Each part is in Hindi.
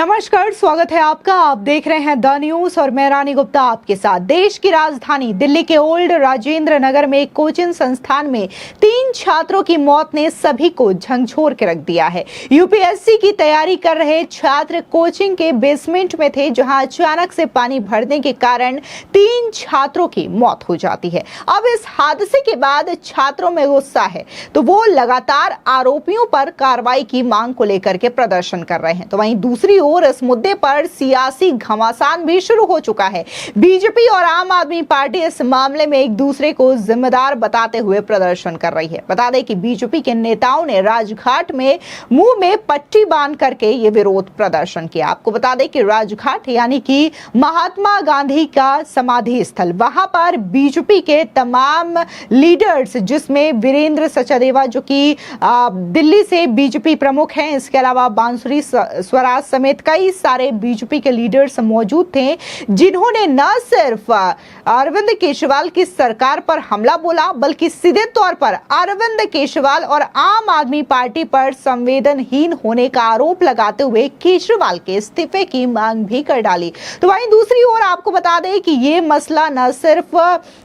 नमस्कार, स्वागत है आपका। आप देख रहे हैं द न्यूज और मैं रानी गुप्ता आपके साथ। देश की राजधानी दिल्ली के ओल्ड राजेंद्र नगर में एक कोचिंग संस्थान में 3 छात्रों की मौत ने सभी को झंझोर के रख दिया है। यूपीएससी की तैयारी कर रहे छात्र कोचिंग के बेसमेंट में थे, जहां अचानक से पानी भरने के कारण 3 छात्रों की मौत हो जाती है। अब इस हादसे के बाद छात्रों में गुस्सा है, तो वो लगातार आरोपियों पर कार्रवाई की मांग को लेकर के प्रदर्शन कर रहे हैं। तो वहीं दूसरी और इस मुद्दे पर सियासी घमासान भी शुरू हो चुका है। बीजेपी और आम आदमी पार्टी इस मामले में एक दूसरे को जिम्मेदार बताते हुए प्रदर्शन कर रही है। बता दें कि बीजेपी के नेताओं ने राजघाट में मुंह में पट्टी बांध करके ये विरोध प्रदर्शन किया। आपको बता दें कि राजघाट यानी कि महात्मा गांधी का समाधि स्थल, वहां पर बीजेपी के तमाम लीडर्स, जिसमें वीरेंद्र सचदेवा जो कि दिल्ली से बीजेपी प्रमुख हैं, इसके अलावा बांसुरी स्वराज समेत कई सारे बीजेपी के लीडर्स मौजूद थे, जिन्होंने न सिर्फ अरविंद केजरीवाल की सरकार पर हमला बोला, बल्कि सीधे तौर पर अरविंद केजरीवाल और आम आदमी पार्टी पर संवेदनहीन होने का आरोप लगाते हुए केजरीवाल के इस्तीफे की मांग भी कर डाली। तो वहीं दूसरी ओर आपको बता दें कि ये मसला न सिर्फ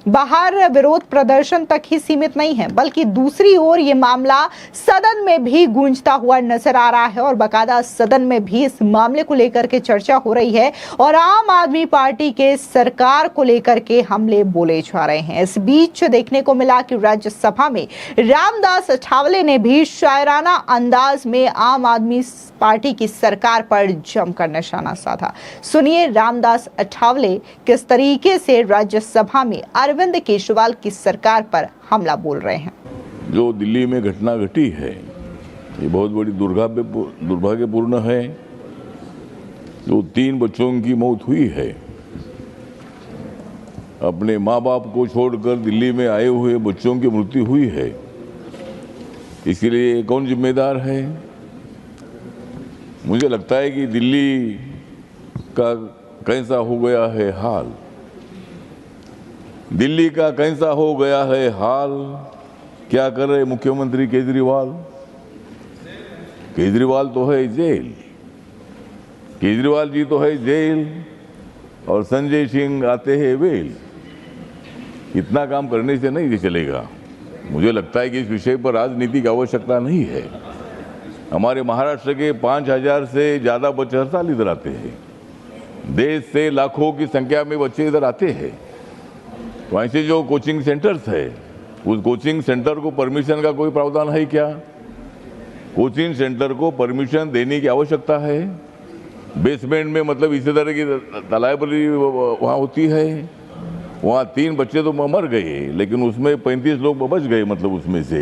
बाहर विरोध प्रदर्शन तक ही सीमित नहीं है, बल्कि दूसरी ओर ये मामला सदन में भी गूंजता हुआ नजर आ रहा है और बाकायदा सदन में भी इस मामले को लेकर के चर्चा हो रही है और आम आदमी पार्टी के सरकार को लेकर के हमले बोले जा रहे हैं। इस बीच देखने को मिला कि राज्यसभा में रामदास अठावले ने भी शायराना अंदाज में आम आदमी पार्टी की सरकार पर जमकर निशाना साधा। सुनिए रामदास अठावले किस तरीके से राज्यसभा में अरविंद केजरीवाल की सरकार पर हमला बोल रहे हैं। जो दिल्ली में घटना घटी है, ये बहुत बड़ी दुर्भाग्यपूर्ण है। जो 3 बच्चों की मौत हुई है, अपने माँ बाप को छोड़कर दिल्ली में आए हुए बच्चों की मृत्यु हुई है, इसके लिए कौन जिम्मेदार है? मुझे लगता है कि दिल्ली का कैसा हो गया है हाल, दिल्ली का कैसा हो गया है हाल। क्या कर रहे मुख्यमंत्री केजरीवाल? केजरीवाल तो है जेल, केजरीवाल जी तो है जेल और संजय सिंह आते हैं वेल। इतना काम करने से नहीं चलेगा। मुझे लगता है कि इस विषय पर राजनीति की आवश्यकता नहीं है। हमारे महाराष्ट्र के 5000 से ज़्यादा बच्चे हर साल इधर आते हैं। देश से लाखों की संख्या में बच्चे इधर आते हैं। तो ऐसे जो कोचिंग सेंटर्स है, उस कोचिंग सेंटर को परमिशन का कोई प्रावधान है क्या? कोचिंग सेंटर को परमिशन देने की आवश्यकता है। बेसमेंट में मतलब इसी तरह की लाइब्रेरी वहाँ होती है। वहाँ 3 बच्चे तो मर गए, लेकिन उसमें 35 लोग बच गए, मतलब उसमें से।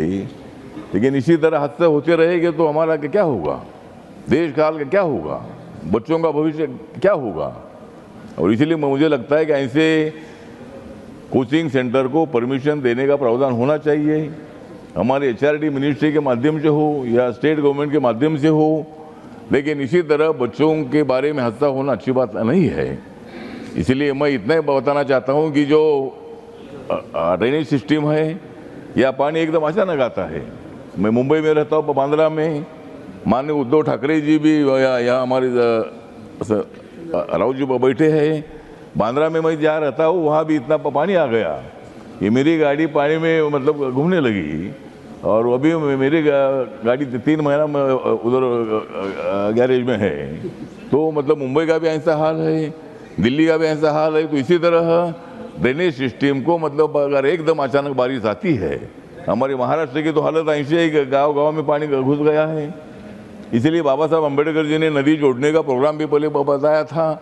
लेकिन इसी तरह हादसे होते रहेंगे तो हमारा क्या होगा? देश का हाल क्या होगा? बच्चों का भविष्य क्या होगा? और इसीलिए मुझे लगता है कि ऐसे कोचिंग सेंटर को परमिशन देने का प्रावधान होना चाहिए। हमारे HRD मिनिस्ट्री के माध्यम से हो या स्टेट गवर्नमेंट के माध्यम से हो, लेकिन इसी तरह बच्चों के बारे में हादसा होना अच्छी बात नहीं है। इसलिए मैं इतना ही बताना चाहता हूं कि जो ड्रेनेज सिस्टम है, या पानी एकदम अचानक आता है। मैं मुंबई में रहता हूँ, बांद्रा में। माननीय उद्धव ठाकरे जी भी यहाँ हमारे राव जी बैठे हैं। बांद्रा में मैं जहाँ रहता हूँ, वहाँ भी इतना पानी आ गया कि मेरी गाड़ी पानी में मतलब घूमने लगी। और अभी मेरी गाड़ी 3 महीना में उधर गैरेज में है। तो मतलब मुंबई का भी ऐसा हाल है, दिल्ली का भी ऐसा हाल है। तो इसी तरह ड्रेनेज सिस्टम को मतलब अगर एकदम अचानक बारिश आती है, हमारे महाराष्ट्र की तो हालत ऐसी है कि गांव-गांव में पानी घुस गया है। इसीलिए बाबा साहब अम्बेडकर जी ने नदी जोड़ने का प्रोग्राम भी पहले बताया था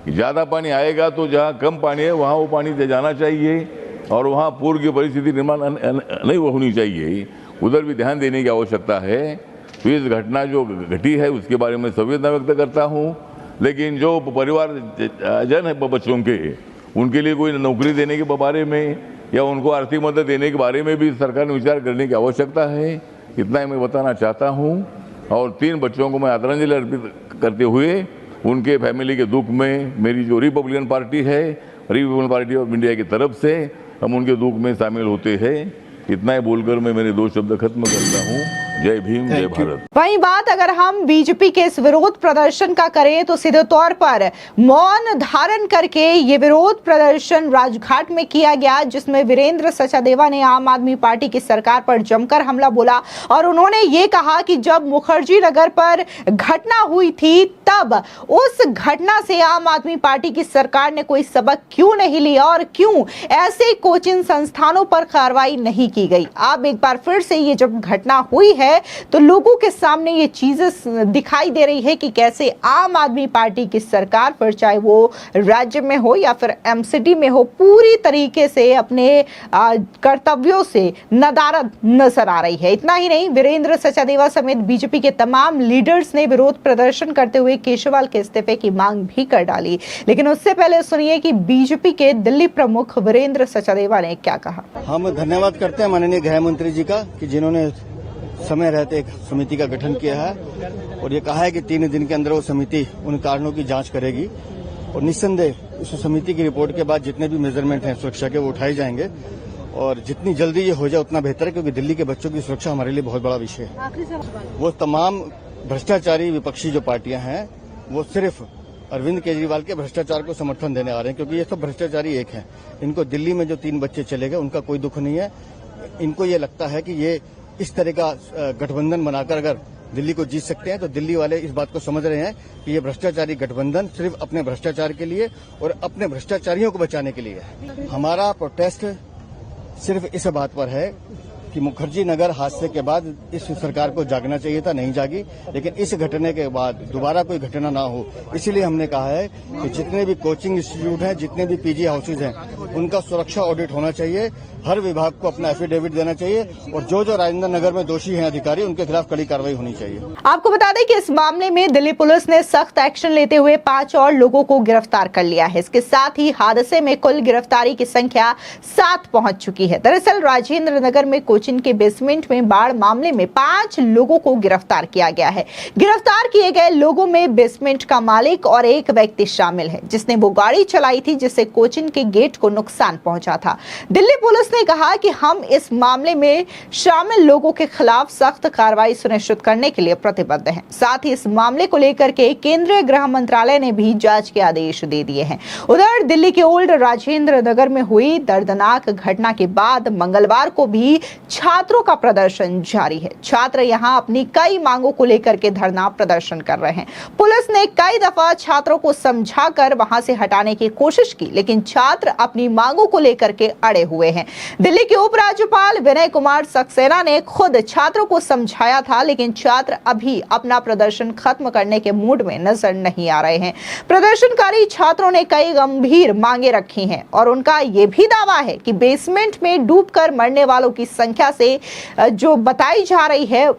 कि ज़्यादा पानी आएगा तो जहाँ कम पानी है वहाँ वो पानी जाना चाहिए और वहाँ पूर्व की परिस्थिति निर्माण नहीं होनी चाहिए। उधर भी ध्यान देने की आवश्यकता है। तो इस घटना जो घटी है उसके बारे में संवेदना व्यक्त करता हूँ, लेकिन जो परिवार जन है बच्चों के, उनके लिए कोई नौकरी देने के बारे में या उनको आर्थिक मदद देने के बारे में भी सरकार ने विचार करने की आवश्यकता है। इतना ही मैं बताना चाहता हूँ। और 3 बच्चों को मैं आदरांजलि अर्पित करते हुए उनके फैमिली के दुख में मेरी जो रिपब्लिकन पार्टी है, रिपब्लिकन पार्टी ऑफ इंडिया की तरफ से हम उनके दुख में शामिल होते हैं। इतना ही बोलकर मैं मेरे 2 शब्द खत्म करता हूँ। जय भीम, जय भारत। वहीं बात अगर हम बीजेपी के इस विरोध प्रदर्शन का करें तो सीधे तौर पर मौन धारण करके ये विरोध प्रदर्शन राजघाट में किया गया, जिसमें वीरेंद्र सचदेवा ने आम आदमी पार्टी की सरकार पर जमकर हमला बोला और उन्होंने ये कहा कि जब मुखर्जी नगर पर घटना हुई थी तब उस घटना से आम आदमी पार्टी की सरकार ने कोई सबक क्यों नहीं लिया और क्यों ऐसे कोचिंग संस्थानों पर कार्रवाई नहीं की गई। अब एक बार फिर से ये जब घटना हुई है तो लोगों के सामने ये चीजें दिखाई दे रही है कि कैसे आम आदमी पार्टी की सरकार, फिर चाहे वो राज्य में हो या फिर एमसीडी में हो, पूरी तरीके से अपने कर्तव्यों से नदारद नजर आ रही है। इतना ही नहीं, वीरेंद्र सचदेवा समेत बीजेपी के तमाम लीडर्स ने विरोध प्रदर्शन करते हुए केजरीवाल के इस्तीफे की मांग भी कर डाली। लेकिन उससे पहले सुनिए कि बीजेपी के दिल्ली प्रमुख वीरेंद्र सचदेवा ने क्या कहा। हम धन्यवाद करते हैं माननीय गृह मंत्री जी का कि जिन्होंने समय रहते एक समिति का गठन किया है और ये कहा है कि 3 दिन के अंदर वो समिति उन कारणों की जांच करेगी और निस्संदेह इस समिति की रिपोर्ट के बाद जितने भी मेजरमेंट हैं सुरक्षा के वो उठाए जाएंगे और जितनी जल्दी ये हो जाए उतना बेहतर है, क्योंकि दिल्ली के बच्चों की सुरक्षा हमारे लिए बहुत बड़ा विषय है। वो तमाम भ्रष्टाचारी विपक्षी जो पार्टियां हैं वो सिर्फ अरविंद केजरीवाल के भ्रष्टाचार को समर्थन देने आ रहे हैं, क्योंकि ये सब भ्रष्टाचारी एक हैं। इनको दिल्ली में जो 3 बच्चे चले गए उनका कोई दुख नहीं है। इनको ये लगता है कि ये इस तरह का गठबंधन बनाकर अगर दिल्ली को जीत सकते हैं, तो दिल्ली वाले इस बात को समझ रहे हैं कि ये भ्रष्टाचारी गठबंधन सिर्फ अपने भ्रष्टाचार के लिए और अपने भ्रष्टाचारियों को बचाने के लिए है। हमारा प्रोटेस्ट सिर्फ इस बात पर है कि मुखर्जी नगर हादसे के बाद इस सरकार को जागना चाहिए था, नहीं जागी, लेकिन इस घटने के बाद दोबारा कोई घटना ना हो, इसीलिए हमने कहा है कि जितने भी कोचिंग इंस्टीट्यूट हैं, जितने भी पीजी हाउसेज हैं, उनका सुरक्षा ऑडिट होना चाहिए। हर विभाग को अपना एफिडेविट देना चाहिए और जो राजेंद्र नगर में दोषी हैं अधिकारी, उनके खिलाफ कड़ी कार्रवाई होनी चाहिए। आपको बता दें कि इस मामले में दिल्ली पुलिस ने सख्त एक्शन लेते हुए 5 और लोगों को गिरफ्तार कर लिया है। इसके साथ ही हादसे में कुल गिरफ्तारी की संख्या 7 पहुंच चुकी है। दरअसल राजेंद्र नगर में कोचिंग के बेसमेंट में बाढ़ मामले में 5 लोगों को गिरफ्तार किया गया है। गिरफ्तार किए गए लोगों में बेसमेंट का मालिक और एक व्यक्ति शामिल है, जिसने वो गाड़ी चलाई थी जिससे कोचिंग के गेट को नुकसान पहुंचा था। दिल्ली पुलिस ने कहा कि हम इस मामले में शामिल लोगों के खिलाफ सख्त कार्रवाई सुनिश्चित करने के लिए प्रतिबद्ध हैं। साथ ही इस मामले को लेकर के केंद्रीय गृह मंत्रालय ने भी जांच के आदेश दे दिए हैं। उधर दिल्ली के ओल्ड राजेंद्र नगर में हुई दर्दनाक घटना के बाद मंगलवार को भी छात्रों का प्रदर्शन जारी है। छात्र यहां अपनी कई मांगों को लेकर के धरना प्रदर्शन कर रहे हैं। पुलिस ने कई दफा छात्रों को समझाकर वहां से हटाने की कोशिश की, लेकिन छात्र अपनी मांगों को लेकर के अड़े हुए हैं। दिल्ली के उपराज्यपाल विनय कुमार सक्सेना ने खुद छात्रों को समझाया था, लेकिन छात्र अभी अपना प्रदर्शन खत्म करने के मूड में नजर नहीं आ रहे हैं। प्रदर्शनकारी छात्रों ने कई गंभीर मांगे रखी हैं और उनका यह भी दावा है कि बेसमेंट में डूबकर मरने वालों की संख्या से जो बताई जा रही है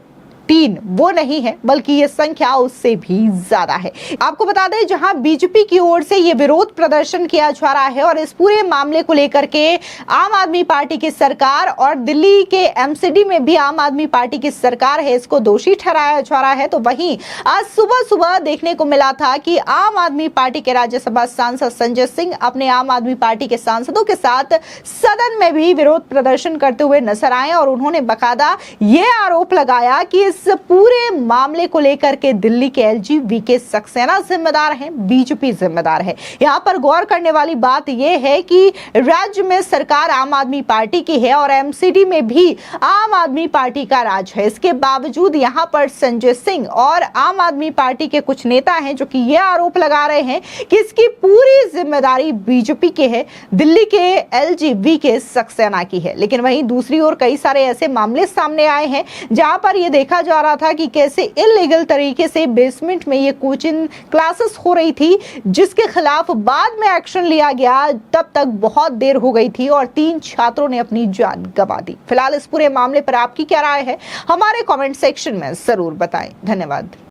3 वो नहीं है, बल्कि ये संख्या उससे भी ज्यादा है। आपको बता दें, जहां बीजेपी की ओर से ये विरोध प्रदर्शन किया जा रहा है और इस पूरे मामले को लेकर के आम आदमी पार्टी की सरकार और दिल्ली के एमसीडी में भी आम आदमी पार्टी की सरकार है, इसको दोषी ठहराया जा रहा है। तो वहीं आज सुबह देखने को मिला था कि आम आदमी पार्टी के राज्यसभा सांसद संजय सिंह अपने आम आदमी पार्टी के सांसदों के साथ सदन में भी विरोध प्रदर्शन करते हुए नजर आए और उन्होंने बकायदा ये आरोप लगाया कि इस पूरे मामले को लेकर के दिल्ली के एलजी वीके सक्सेना जिम्मेदार हैं, बीजेपी जिम्मेदार है। यहां पर गौर करने वाली बात यह है कि राज्य में सरकार आम आदमी पार्टी की है और एमसीडी में भी आम आदमी पार्टी का राज है। इसके बावजूद यहां पर संजय सिंह और आम आदमी पार्टी के कुछ नेता हैं जो कि यह आरोप लगा रहे हैं कि इसकी पूरी जिम्मेदारी बीजेपी के है, दिल्ली के एलजी वीके सक्सेना की है। लेकिन वहीं दूसरी ओर कई सारे ऐसे मामले सामने आए हैं जहां पर यह देखा जा रहा था कि कैसे इलीगल तरीके से बेसमेंट में ये कोचिंग क्लासेस हो रही थी, जिसके खिलाफ बाद में एक्शन लिया गया। तब तक बहुत देर हो गई थी और 3 छात्रों ने अपनी जान गंवा दी। फिलहाल इस पूरे मामले पर आपकी क्या राय है, हमारे कमेंट सेक्शन में जरूर बताएं। धन्यवाद।